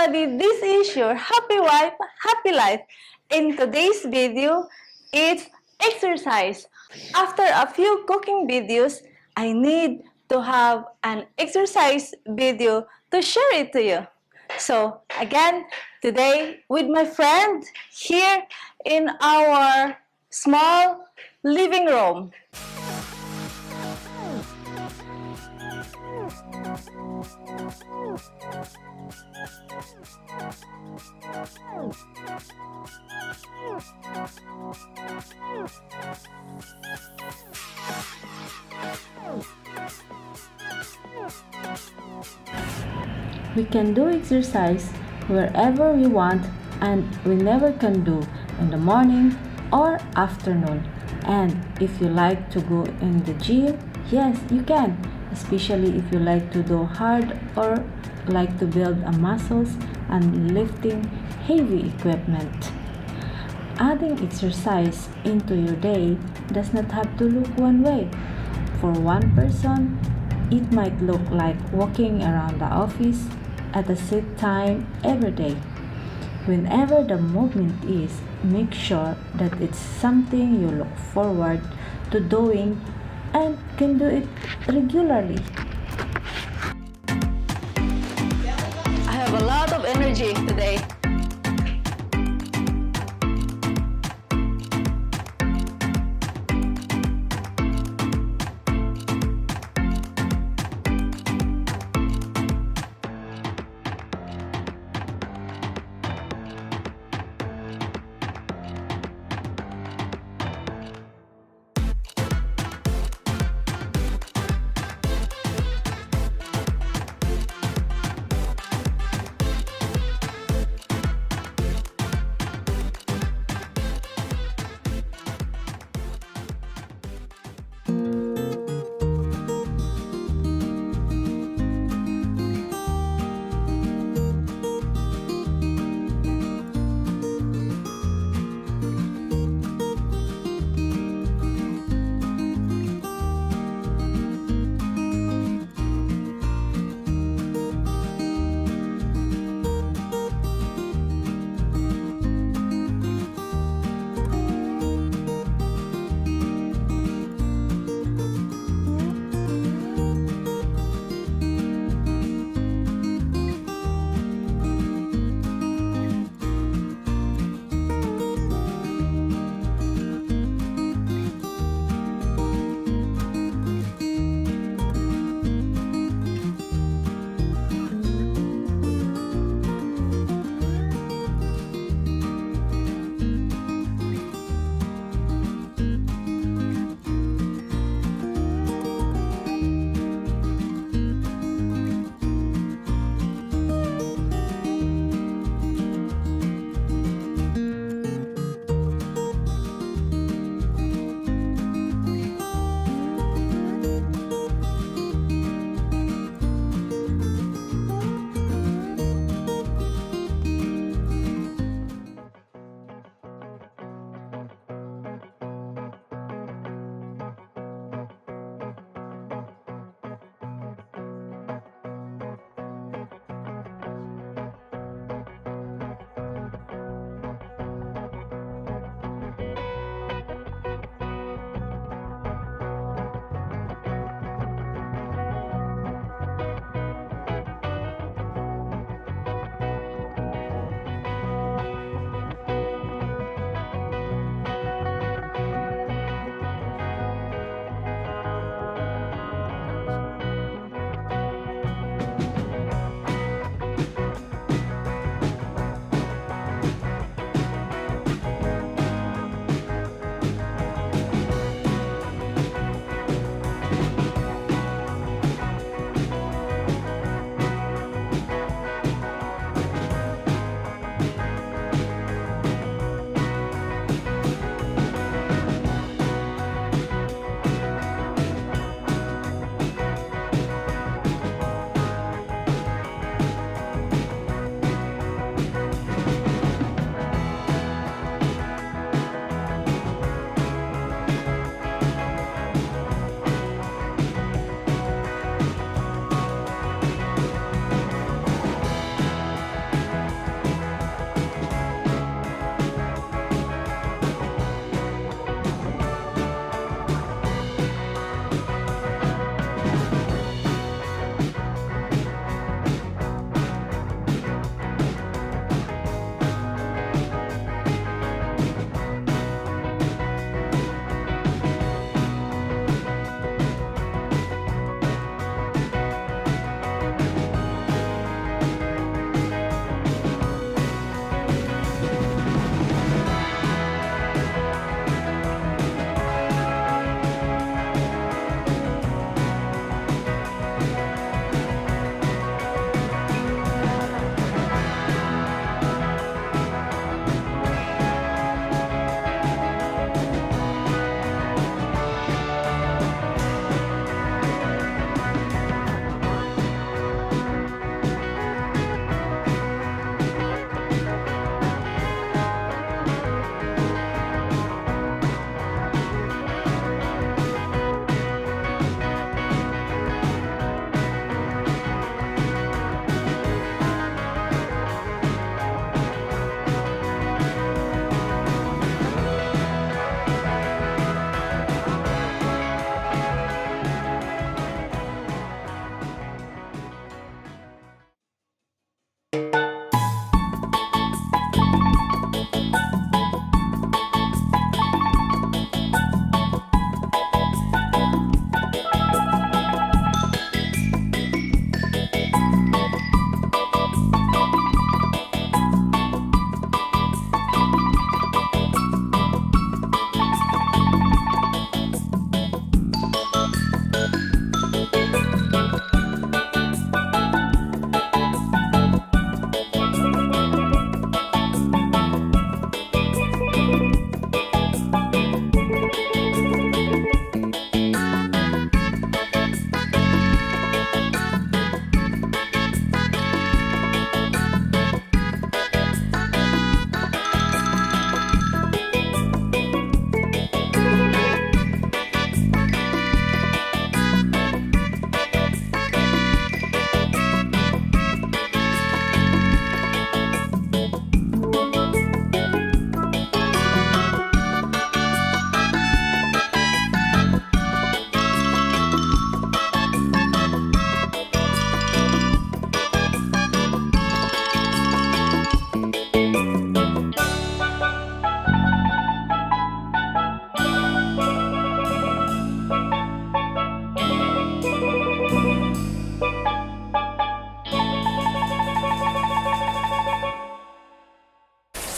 everybody, this is your happy wife, happy life. In today's video, it's exercise. After a few cooking videos, I need to have an exercise video to share it to you. So again, today with my friend here in our small living room. We can do exercise wherever we want and we never can do in the morning or afternoon. And if you like to go in the gym, yes, you can, especially if you like to do hard or like to build a muscles and lifting heavy equipment. Adding exercise into your day does not have to look one way. For one person, it might look like walking around the office at a set time every day. Whenever the movement is, make sure that it's something you look forward to doing and can do it regularly. I have a lot of energy today.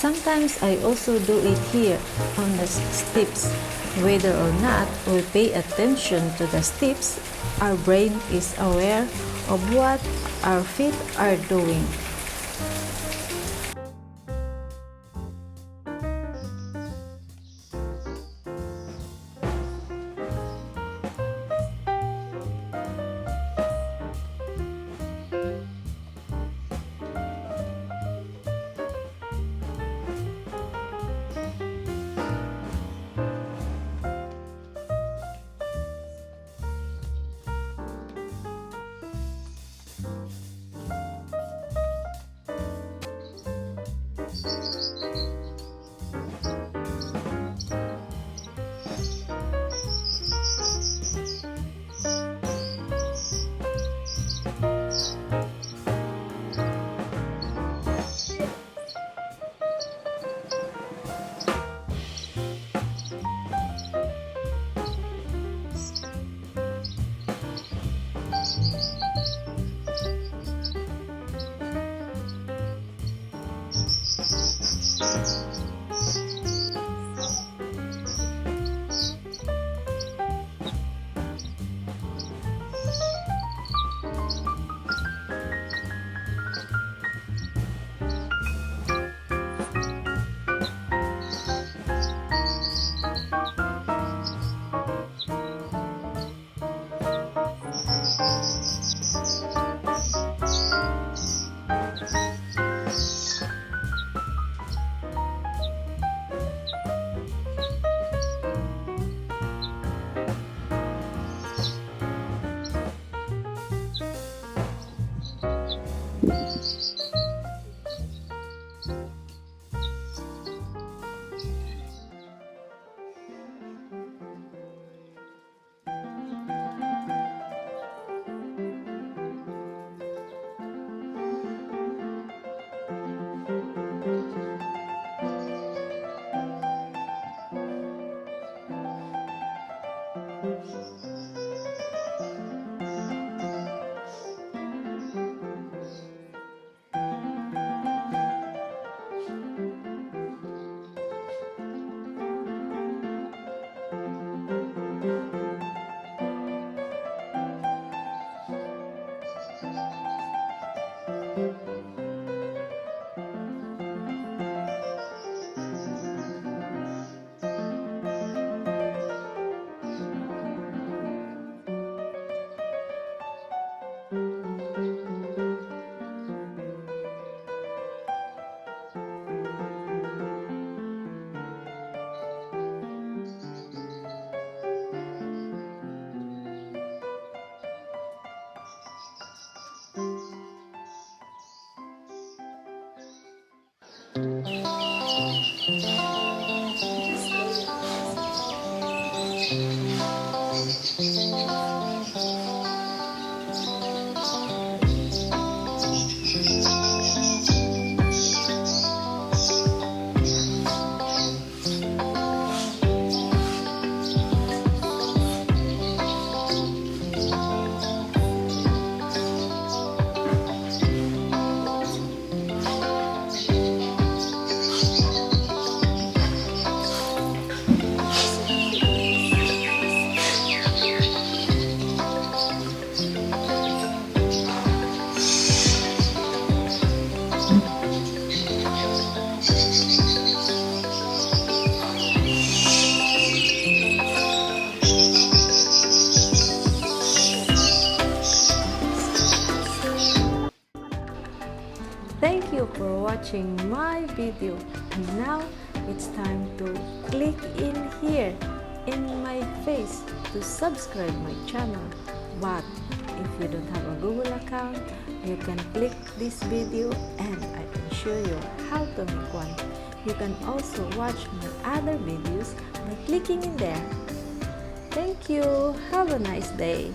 Sometimes I also do it here on the steps. Whether or not we pay attention to the steps, our brain is aware of what our feet are doing. Thank you for watching my video, and now it's time to click in here in my face to subscribe my channel. But if you don't have a Google account, you can click this video and I can show you how to make one. You can also watch my other videos by clicking in there. Thank you. Have a nice day.